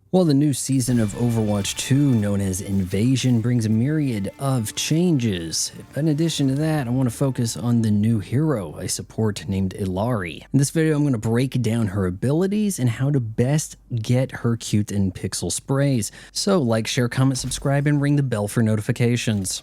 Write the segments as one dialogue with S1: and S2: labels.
S1: Well, the new season of Overwatch 2, known as Invasion, brings a myriad of changes. But in addition to that, I want to focus on the new hero I support named Illari. In this video, I'm going to break down her abilities and how to best get her cute and pixel sprays. So like, share, comment, subscribe, and ring the bell for notifications.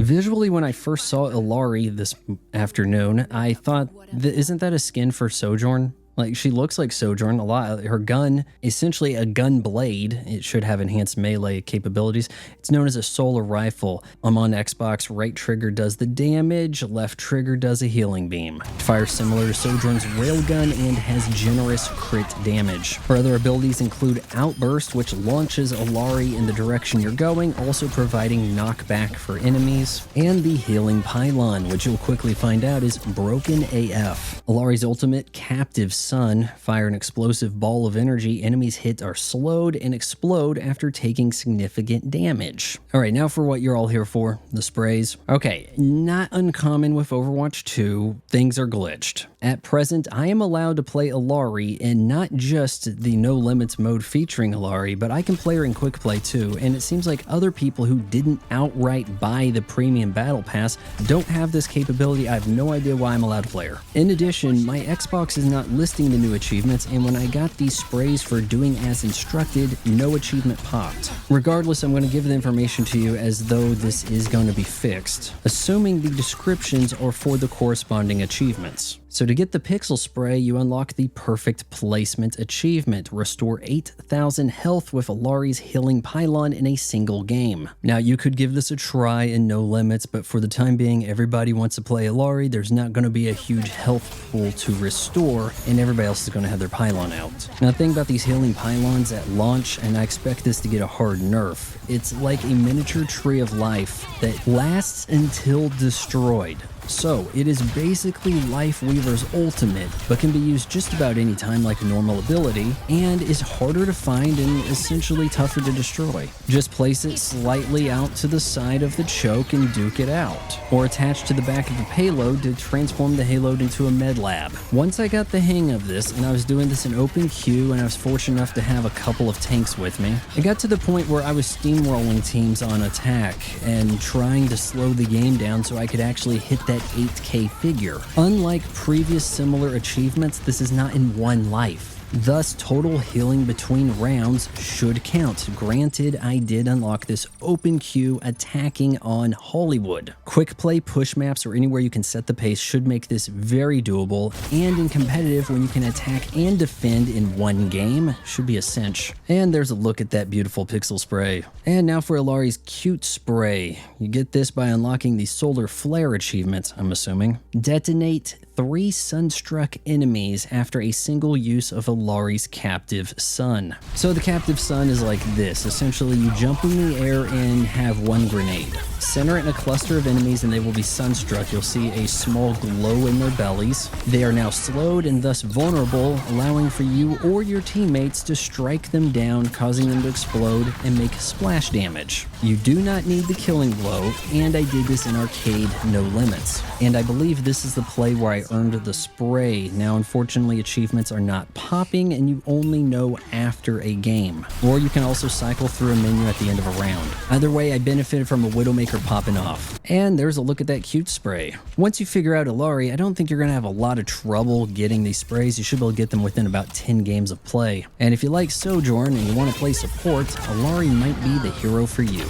S1: Visually, when I first saw Illari this afternoon, I thought, isn't that a skin for Sojourn? Like, she looks like Sojourn a lot. Her gun, essentially a gun blade, it should have enhanced melee capabilities. It's known as a solar rifle. I'm on Xbox, right trigger does the damage, left trigger does a healing beam. Fires similar to Sojourn's railgun and has generous crit damage. Her other abilities include Outburst, which launches Illari in the direction you're going, also providing knockback for enemies, and the Healing Pylon, which you'll quickly find out is broken AF. Illari's ultimate, Captive Sun, fire an explosive ball of energy. Enemies hit are slowed and explode after taking significant damage. Alright, now for what you're all here for, the sprays. Okay, not uncommon with Overwatch 2, things are glitched. At present, I am allowed to play Illari in not just the no limits mode featuring Illari, but I can play her in quick play too, and it seems like other people who didn't outright buy the premium battle pass don't have this capability. I have no idea why I'm allowed to play her. In addition, my Xbox is not listing the new achievements, and when I got these sprays for doing as instructed, no achievement popped. Regardless, I'm going to give the information to you as though this is going to be fixed, assuming the descriptions are for the corresponding achievements. So to get the pixel spray, you unlock the perfect placement achievement. Restore 8,000 health with Illari's Healing Pylon in a single game. Now, you could give this a try in no limits, but for the time being, everybody wants to play Illari. There's not going to be a huge health pool to restore, and everybody else is going to have their pylon out. Now, the thing about these Healing Pylons at launch, and I expect this to get a hard nerf, it's like a miniature tree of life that lasts until destroyed. So, it is basically Life Weaver's ultimate, but can be used just about any time like a normal ability, and is harder to find and essentially tougher to destroy. Just place it slightly out to the side of the choke and duke it out, or attach to the back of the payload to transform the payload into a med lab. Once I got the hang of this, and I was doing this in open queue, and I was fortunate enough to have a couple of tanks with me, I got to the point where I was steamrolling teams on attack and trying to slow the game down so I could actually hit that 8K figure. Unlike previous similar achievements, this is not in one life. Thus, total healing between rounds should count. Granted, I did unlock this open queue attacking on Hollywood. Quick play push maps or anywhere you can set the pace should make this very doable, and in competitive, when you can attack and defend in one game, should be a cinch. And there's a look at that beautiful pixel spray. And now for Illari's cute spray. You get this by unlocking the Solar Flare achievement, I'm assuming. Detonate 3 sunstruck enemies after a single use of Illari's Captive Sun. So the Captive Sun is like this. Essentially, you jump in the air and have one grenade. Center it in a cluster of enemies and they will be sunstruck. You'll see a small glow in their bellies. They are now slowed and thus vulnerable, allowing for you or your teammates to strike them down, causing them to explode and make splash damage. You do not need the killing blow, and I did this in arcade no limits. And I believe this is the play where I earned the spray. Now, unfortunately, achievements are not popping, and you only know after a game. Or you can also cycle through a menu at the end of a round. Either way, I benefited from a Widowmaker popping off. And there's a look at that cute spray. Once you figure out Illari, I don't think you're going to have a lot of trouble getting these sprays. You should be able to get them within about 10 games of play. And if you like Sojourn and you want to play support, Illari might be the hero for you.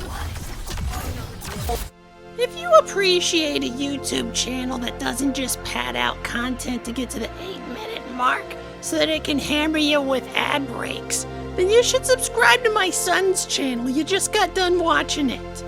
S2: If you appreciate a YouTube channel that doesn't just pad out content to get to the 8-minute mark so that it can hammer you with ad breaks, then you should subscribe to my son's channel. You just got done watching it.